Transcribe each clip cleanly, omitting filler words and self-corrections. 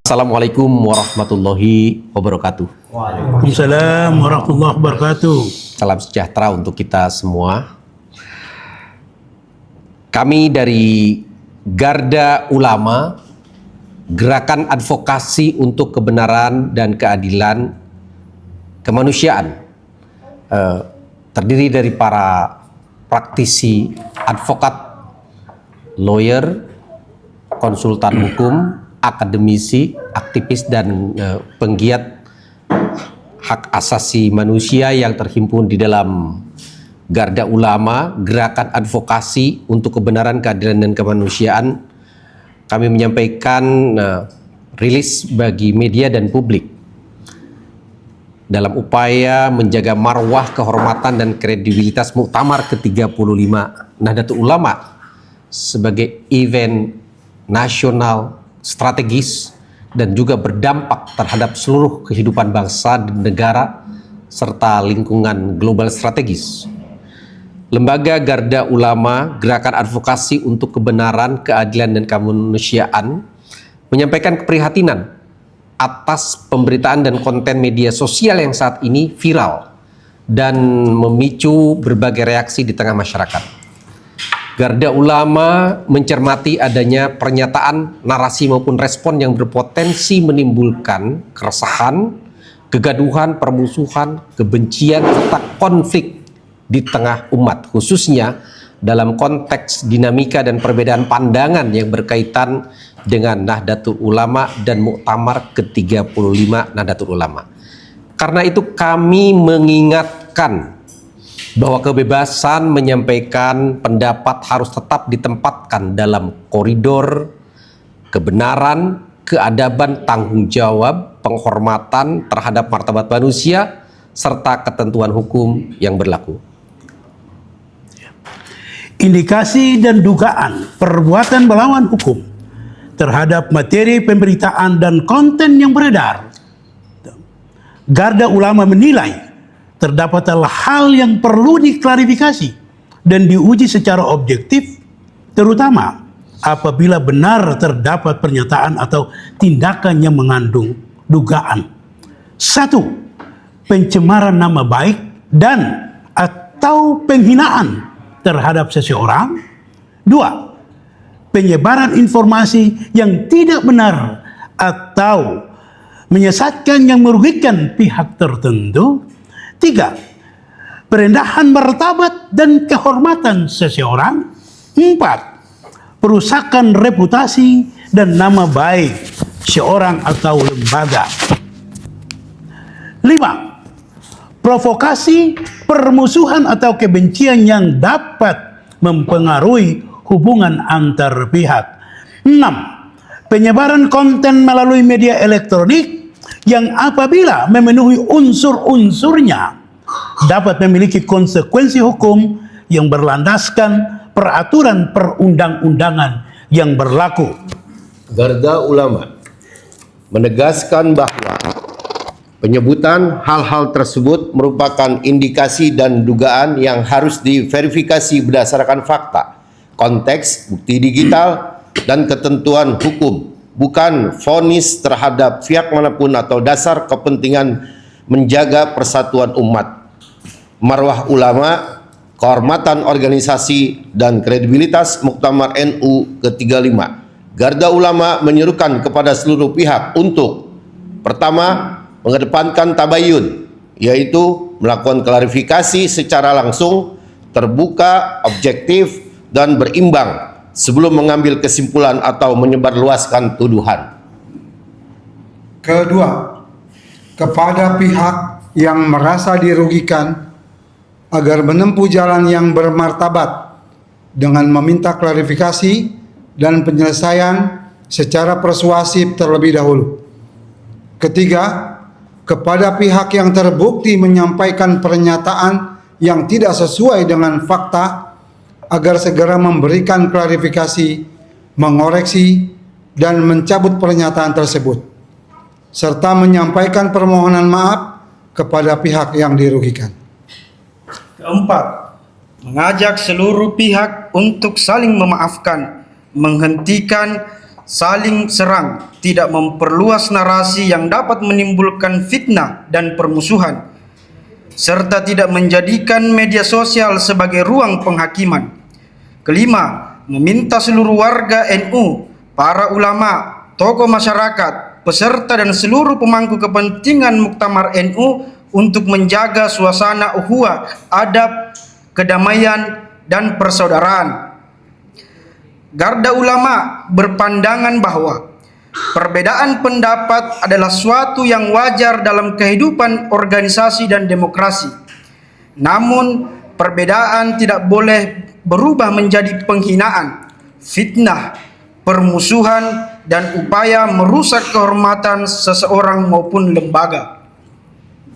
Assalamualaikum warahmatullahi wabarakatuh. Waalaikumsalam warahmatullahi wabarakatuh. Salam sejahtera untuk kita semua. Kami dari Garda Ulama, Gerakan Advokasi untuk Kebenaran dan Keadilan Kemanusiaan, terdiri dari para praktisi, advokat, lawyer, konsultan hukum, akademisi, aktivis, dan penggiat hak asasi manusia yang terhimpun di dalam Garda Ulama, Gerakan Advokasi untuk Kebenaran, Keadilan, dan Kemanusiaan. Kami menyampaikan rilis bagi media dan publik dalam upaya menjaga marwah, kehormatan, dan kredibilitas Muktamar ke-35 Nahdlatul Ulama sebagai event nasional strategis dan juga berdampak terhadap seluruh kehidupan bangsa dan negara serta lingkungan global strategis. Lembaga Garda Ulama, Gerakan Advokasi untuk Kebenaran, Keadilan, dan Kemanusiaan menyampaikan keprihatinan atas pemberitaan dan konten media sosial yang saat ini viral dan memicu berbagai reaksi di tengah masyarakat. Garda Ulama mencermati adanya pernyataan, narasi maupun respon yang berpotensi menimbulkan keresahan, kegaduhan, permusuhan, kebencian, serta konflik di tengah umat, khususnya dalam konteks dinamika dan perbedaan pandangan yang berkaitan dengan Nahdlatul Ulama dan Muktamar ke-35 Nahdlatul Ulama. Karena itu kami mengingatkan bahwa kebebasan menyampaikan pendapat harus tetap ditempatkan dalam koridor kebenaran, keadaban, tanggung jawab, penghormatan terhadap martabat manusia, serta ketentuan hukum yang berlaku. Indikasi dan dugaan perbuatan melawan hukum terhadap materi pemberitaan dan konten yang beredar, Garda Ulama menilai terdapatlah hal yang perlu diklarifikasi dan diuji secara objektif, terutama apabila benar terdapat pernyataan atau tindakan yang mengandung dugaan. 1. Pencemaran nama baik dan atau penghinaan terhadap seseorang. 2. Penyebaran informasi yang tidak benar atau menyesatkan yang merugikan pihak tertentu. 3. Perendahan martabat dan kehormatan seseorang. 4. Perusakan reputasi dan nama baik seorang atau lembaga. 5. Provokasi, permusuhan atau kebencian yang dapat mempengaruhi hubungan antar pihak. 6. Penyebaran konten melalui media elektronik yang apabila memenuhi unsur-unsurnya dapat memiliki konsekuensi hukum yang berlandaskan peraturan perundang-undangan yang berlaku. Garda Ulama menegaskan bahwa penyebutan hal-hal tersebut merupakan indikasi dan dugaan yang harus diverifikasi berdasarkan fakta, konteks, bukti digital, dan ketentuan hukum, bukan vonis terhadap pihak manapun atau dasar kepentingan menjaga persatuan umat, marwah ulama, kehormatan organisasi, dan kredibilitas Muktamar NU ke-35. Garda Ulama menyerukan kepada seluruh pihak untuk: pertama, mengedepankan tabayun, yaitu melakukan klarifikasi secara langsung, terbuka, objektif, dan berimbang sebelum mengambil kesimpulan atau menyebarluaskan tuduhan. Kedua, kepada pihak yang merasa dirugikan agar menempuh jalan yang bermartabat dengan meminta klarifikasi dan penyelesaian secara persuasif terlebih dahulu. Ketiga, kepada pihak yang terbukti menyampaikan pernyataan yang tidak sesuai dengan fakta agar segera memberikan klarifikasi, mengoreksi, dan mencabut pernyataan tersebut, serta menyampaikan permohonan maaf kepada pihak yang dirugikan. Keempat, mengajak seluruh pihak untuk saling memaafkan, menghentikan saling serang, tidak memperluas narasi yang dapat menimbulkan fitnah dan permusuhan, serta tidak menjadikan media sosial sebagai ruang penghakiman. Kelima, meminta seluruh warga NU, para ulama, tokoh masyarakat, peserta dan seluruh pemangku kepentingan Muktamar NU untuk menjaga suasana ukhuwah, adab, kedamaian, dan persaudaraan. Garda Ulama berpandangan bahwa perbedaan pendapat adalah suatu yang wajar dalam kehidupan organisasi dan demokrasi. Namun, perbedaan tidak boleh berubah menjadi penghinaan, fitnah, permusuhan, dan upaya merusak kehormatan seseorang maupun lembaga.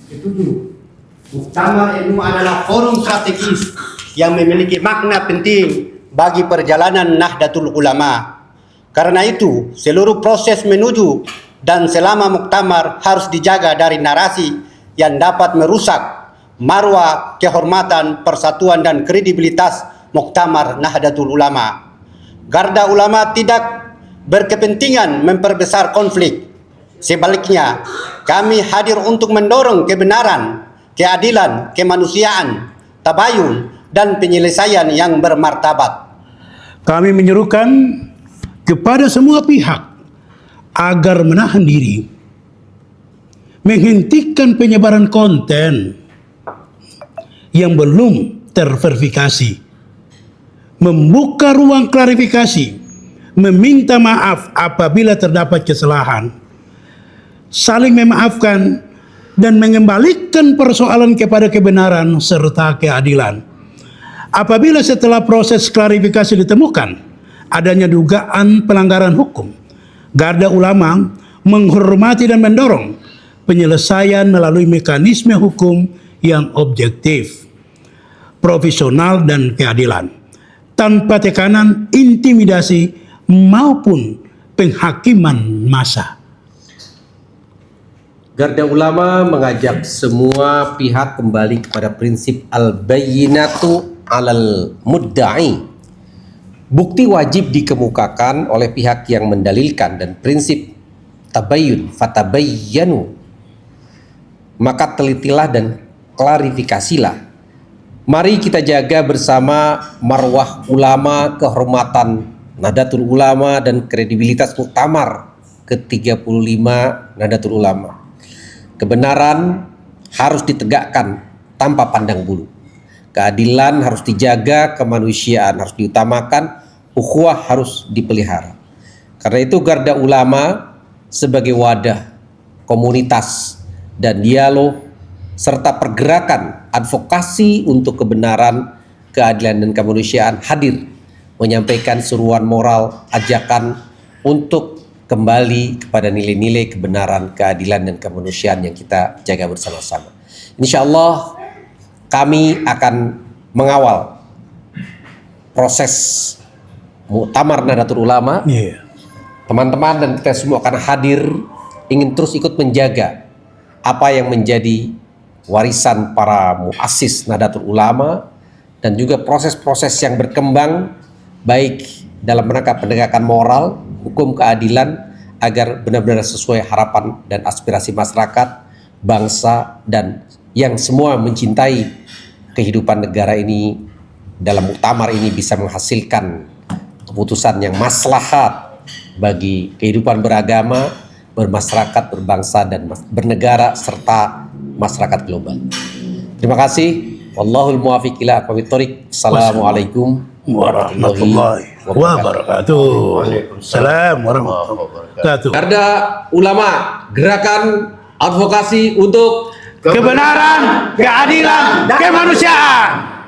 Ketujuh, Muktamar NU adalah forum strategis yang memiliki makna penting bagi perjalanan Nahdlatul Ulama. Karena itu, seluruh proses menuju dan selama muktamar harus dijaga dari narasi yang dapat merusak marwah, kehormatan, persatuan, dan kredibilitas Muktamar Nahdlatul Ulama. Garda Ulama tidak berkepentingan memperbesar konflik. Sebaliknya, kami hadir untuk mendorong kebenaran, keadilan, kemanusiaan, tabayun, dan penyelesaian yang bermartabat. Kami menyerukan kepada semua pihak agar menahan diri, menghentikan penyebaran konten yang belum terverifikasi, membuka ruang klarifikasi, meminta maaf apabila terdapat kesalahan, saling memaafkan, dan mengembalikan persoalan kepada kebenaran serta keadilan. Apabila setelah proses klarifikasi ditemukan adanya dugaan pelanggaran hukum, Garda Ulama menghormati dan mendorong penyelesaian melalui mekanisme hukum yang objektif, profesional, dan keadilan, tanpa tekanan, intimidasi, maupun penghakiman massa. Garda Ulama mengajak semua pihak kembali kepada prinsip al-bayyinatu 'alal mudda'i. Bukti wajib dikemukakan oleh pihak yang mendalilkan, dan prinsip tabayyun, fatabayyanu, maka telitilah dan klarifikasilah. Mari kita jaga bersama marwah ulama, kehormatan Nahdlatul Ulama, dan kredibilitas Muktamar ke-35 Nahdlatul Ulama. Kebenaran harus ditegakkan tanpa pandang bulu. Keadilan harus dijaga, kemanusiaan harus diutamakan, ukhuwah harus dipelihara. Karena itu Garda Ulama sebagai wadah komunitas dan dialog serta pergerakan advokasi untuk kebenaran, keadilan, dan kemanusiaan hadir menyampaikan seruan moral, ajakan untuk kembali kepada nilai-nilai kebenaran, keadilan, dan kemanusiaan yang kita jaga bersama-sama. Insya Allah kami akan mengawal proses Muktamar Nahdlatul Ulama. Teman-teman dan kita semua akan hadir, ingin terus ikut menjaga apa yang menjadi warisan para muassis Nahdlatul Ulama, dan juga proses-proses yang berkembang baik dalam rangka penegakan moral, hukum, keadilan, agar benar-benar sesuai harapan dan aspirasi masyarakat, bangsa, dan yang semua mencintai kehidupan negara ini dalam muktamar ini bisa menghasilkan keputusan yang maslahat bagi kehidupan beragama, bermasyarakat, berbangsa, dan bernegara serta masyarakat global. Terima kasih. Wallahul muwaffiq ila aqwamit thoriq. Assalamualaikum warahmatullahi wabarakatuh. Waalaikumsalam warahmatullahi wabarakatuh. Garda Ulama, gerakan advokasi untuk Kebenaran, keadilan, kemanusiaan.